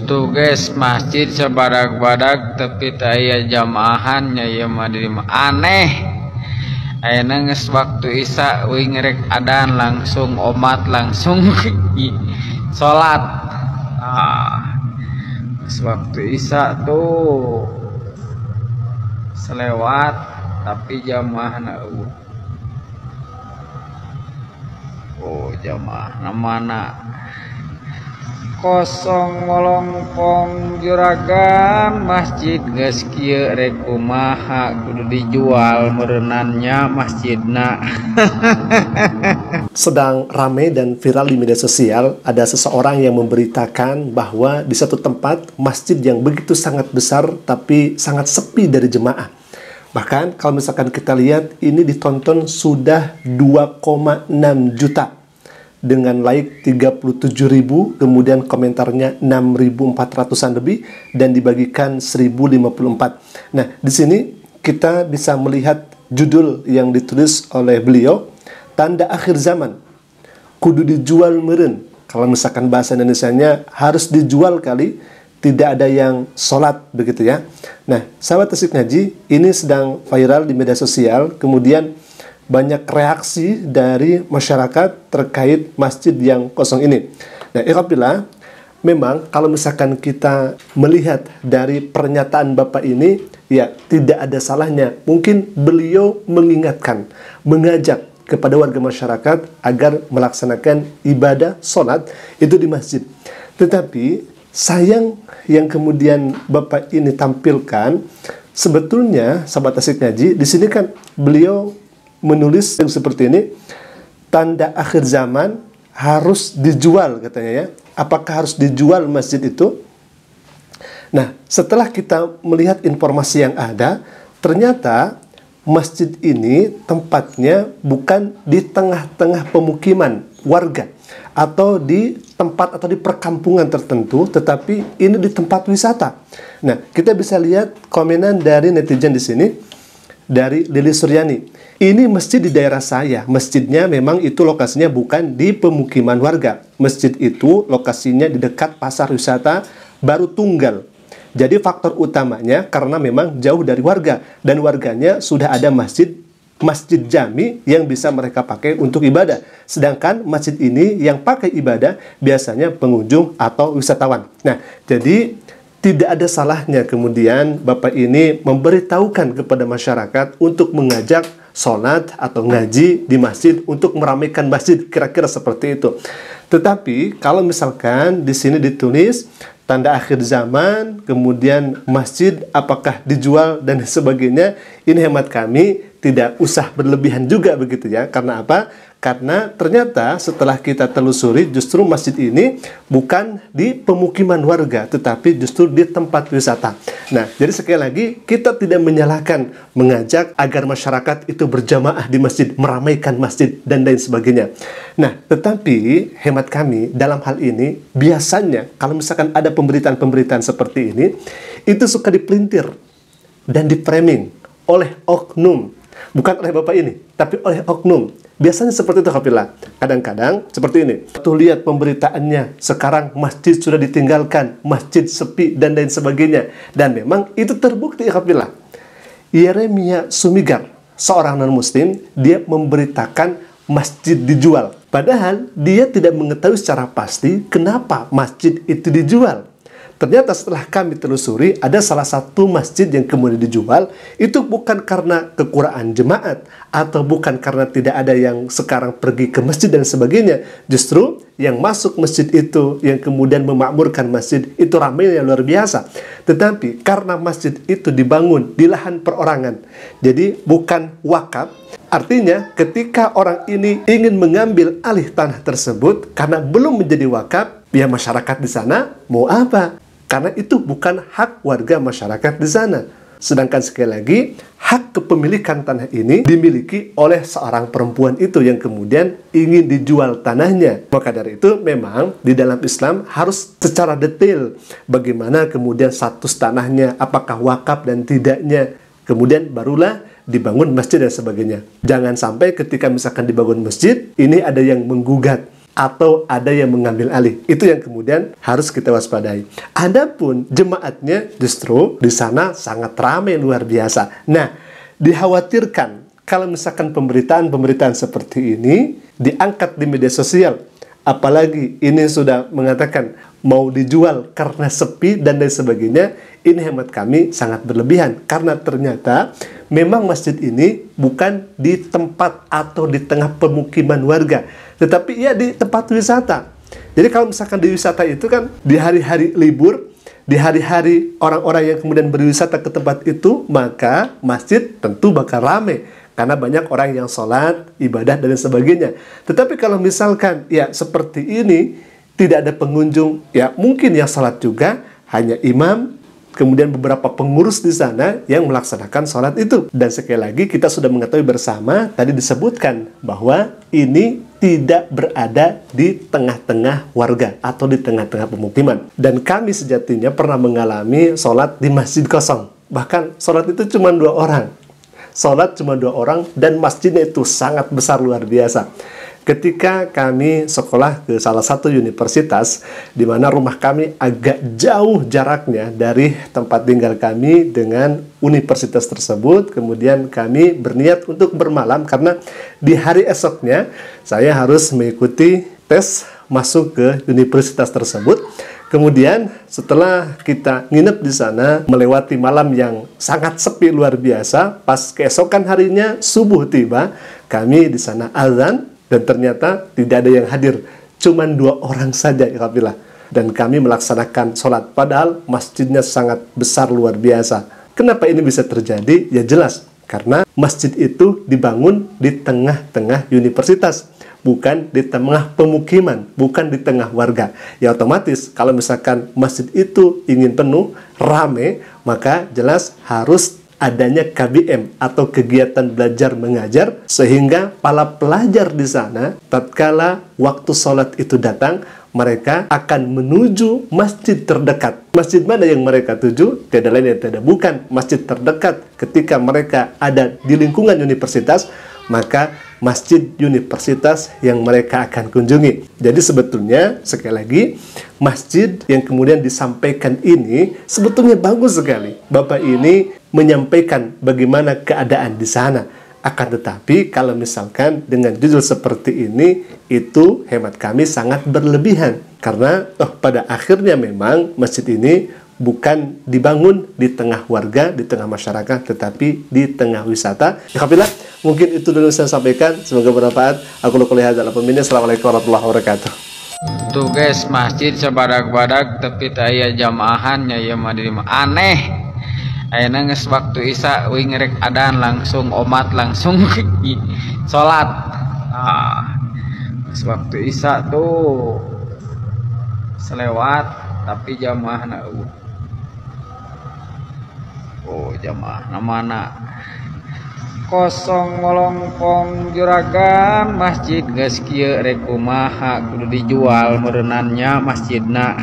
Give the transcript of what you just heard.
tuh guys, masjid sebadak-badak tapi aya jamaahannya ya mah aneh. Ayeuna geus waktu isya euy ngerek adzan langsung umat langsung salat. Waktu isya tuh selewat tapi jamaahna jamaah mana kosong ngolongpong juragan masjid geus kieu rek kumaha kudu dijual merenannya masjidna. Sedang ramai dan viral di media sosial, ada seseorang yang memberitakan bahwa di satu tempat masjid yang begitu sangat besar tapi sangat sepi dari jemaah. Bahkan kalau misalkan kita lihat ini ditonton sudah 2,6 juta dengan like 37.000, kemudian komentarnya 6.400-an lebih dan dibagikan 1.054. Nah, di sini kita bisa melihat judul yang ditulis oleh beliau, tanda akhir zaman kudu dijual meureun. Kalau misalkan bahasa Indonesianya harus dijual kali, tidak ada yang sholat begitu ya. Nah, sahabat Tasik Ngaji, ini sedang viral di media sosial, kemudian banyak reaksi dari masyarakat terkait masjid yang kosong ini. Nah, ikhwatilah, memang kalau misalkan kita melihat dari pernyataan Bapak ini, ya tidak ada salahnya. Mungkin beliau mengingatkan, mengajak kepada warga masyarakat agar melaksanakan ibadah sholat itu di masjid. Tetapi sayang yang kemudian Bapak ini tampilkan, sebetulnya sahabat Tasik Ngaji, di sini kan beliau menulis yang seperti ini, tanda akhir zaman harus dijual katanya ya. Apakah harus dijual masjid itu? Nah, setelah kita melihat informasi yang ada, ternyata masjid ini tempatnya bukan di tengah-tengah pemukiman warga atau di tempat atau di perkampungan tertentu, tetapi ini di tempat wisata. Nah, kita bisa lihat komenan dari netizen di sini, dari Lili Suryani. Ini masjid di daerah saya. Masjidnya memang itu lokasinya bukan di pemukiman warga. Masjid itu lokasinya di dekat pasar wisata Baru Tunggal. Jadi faktor utamanya karena memang jauh dari warga dan warganya sudah ada masjid jami yang bisa mereka pakai untuk ibadah. Sedangkan masjid ini yang pakai ibadah biasanya pengunjung atau wisatawan. Nah, jadi tidak ada salahnya kemudian Bapak ini memberitahukan kepada masyarakat untuk mengajak sholat atau ngaji di masjid untuk meramaikan masjid, kira-kira seperti itu. Tetapi kalau misalkan di sini ditulis tanda akhir zaman, kemudian masjid apakah dijual dan sebagainya, ini hemat kami tidak usah berlebihan juga begitu ya. Karena apa? Karena ternyata setelah kita telusuri justru masjid ini bukan di pemukiman warga, tetapi justru di tempat wisata. Nah, jadi sekali lagi kita tidak menyalahkan mengajak agar masyarakat itu berjamaah di masjid, meramaikan masjid dan lain sebagainya. Nah, tetapi hemat kami dalam hal ini biasanya kalau misalkan ada pemberitaan-pemberitaan seperti ini, itu suka dipelintir dan di-framing oleh oknum. Bukan oleh Bapak ini, tapi oleh oknum. Biasanya seperti itu, Hafillah. Kadang-kadang seperti ini. Tuh lihat pemberitaannya, sekarang masjid sudah ditinggalkan, masjid sepi, dan lain sebagainya. Dan memang itu terbukti, Hafillah. Yeremia Sumigar, seorang non-muslim, dia memberitakan masjid dijual. Padahal dia tidak mengetahui secara pasti kenapa masjid itu dijual. Ternyata setelah kami telusuri, ada salah satu masjid yang kemudian dijual, itu bukan karena kekurangan jemaat, atau bukan karena tidak ada yang sekarang pergi ke masjid dan sebagainya. Justru yang masuk masjid itu, yang kemudian memakmurkan masjid, itu ramainya luar biasa. Tetapi karena masjid itu dibangun di lahan perorangan, jadi bukan wakaf. Artinya ketika orang ini ingin mengambil alih tanah tersebut, karena belum menjadi wakaf, ya masyarakat di sana mau apa? Karena itu bukan hak warga masyarakat di sana. Sedangkan sekali lagi, hak kepemilikan tanah ini dimiliki oleh seorang perempuan itu yang kemudian ingin dijual tanahnya. Maka dari itu memang di dalam Islam harus secara detail bagaimana kemudian status tanahnya, apakah wakaf dan tidaknya. Kemudian barulah dibangun masjid dan sebagainya. Jangan sampai ketika misalkan dibangun masjid, ini ada yang menggugat. atau ada yang mengambil alih. Itu yang kemudian harus kita waspadai. Adapun jemaatnya justru di sana sangat ramai luar biasa. Nah, dikhawatirkan kalau misalkan pemberitaan seperti ini diangkat di media sosial, apalagi ini sudah mengatakan mau dijual karena sepi dan lain sebagainya, ini hemat kami sangat berlebihan. Karena ternyata memang masjid ini bukan di tempat atau di tengah pemukiman warga, tetapi ia di tempat wisata. Jadi kalau misalkan di wisata itu kan di hari-hari libur, di hari-hari orang-orang yang kemudian berwisata ke tempat itu, maka masjid tentu bakal ramai karena banyak orang yang sholat, ibadah, dan sebagainya. Tetapi kalau misalkan ya seperti ini, tidak ada pengunjung, ya mungkin yang sholat juga hanya imam, kemudian beberapa pengurus di sana yang melaksanakan sholat itu. Dan sekali lagi kita sudah mengetahui bersama, tadi disebutkan bahwa ini tidak berada di tengah-tengah warga atau di tengah-tengah pemukiman. Dan kami sejatinya pernah mengalami sholat di masjid kosong. Bahkan sholat itu cuma 2 orang. Sholat cuma 2 orang dan masjidnya itu sangat besar luar biasa. Ketika kami sekolah ke salah satu universitas, di mana rumah kami agak jauh jaraknya dari tempat tinggal kami dengan universitas tersebut, kemudian kami berniat untuk bermalam karena di hari esoknya saya harus mengikuti tes masuk ke universitas tersebut. Kemudian setelah kita nginep di sana, melewati malam yang sangat sepi luar biasa, pas keesokan harinya subuh tiba, kami di sana azan. Dan ternyata tidak ada yang hadir, cuman 2 orang saja, ikhwatibillah. Dan kami melaksanakan sholat, padahal masjidnya sangat besar luar biasa. Kenapa ini bisa terjadi? Ya jelas, karena masjid itu dibangun di tengah-tengah universitas, bukan di tengah pemukiman, bukan di tengah warga. Ya otomatis kalau misalkan masjid itu ingin penuh, rame, maka jelas harus adanya KBM atau kegiatan belajar mengajar, sehingga para pelajar di sana tatkala waktu sholat itu datang, mereka akan menuju masjid terdekat. Masjid mana yang mereka tuju? Tidak lain dan tidak bukan masjid terdekat. Ketika mereka ada di lingkungan universitas, maka masjid universitas yang mereka akan kunjungi. Jadi sebetulnya sekali lagi, masjid yang kemudian disampaikan ini sebetulnya bagus sekali. Bapak ini menyampaikan bagaimana keadaan di sana. Akan tetapi kalau misalkan dengan judul seperti ini, itu hemat kami sangat berlebihan. Karena pada akhirnya memang masjid ini bukan dibangun di tengah warga, di tengah masyarakat, tetapi di tengah wisata. Alhamdulillah, mungkin itu dulu saya sampaikan. Semoga bermanfaat. Aku lukuh lihat dalam pembina. Assalamualaikum warahmatullahi wabarakatuh. Tuh guys, masjid sebadak-badak tapi aya jamaahannya ya madirima aneh. Ayeuna geus waktu isya we ngerek adan langsung umat langsung salat. Waktu isya tuh selewat tapi jamaahna jamaah mana kosong ngolongpong juragan masjid geus kieu rek kumaha kudu dijual meureunannya masjidna.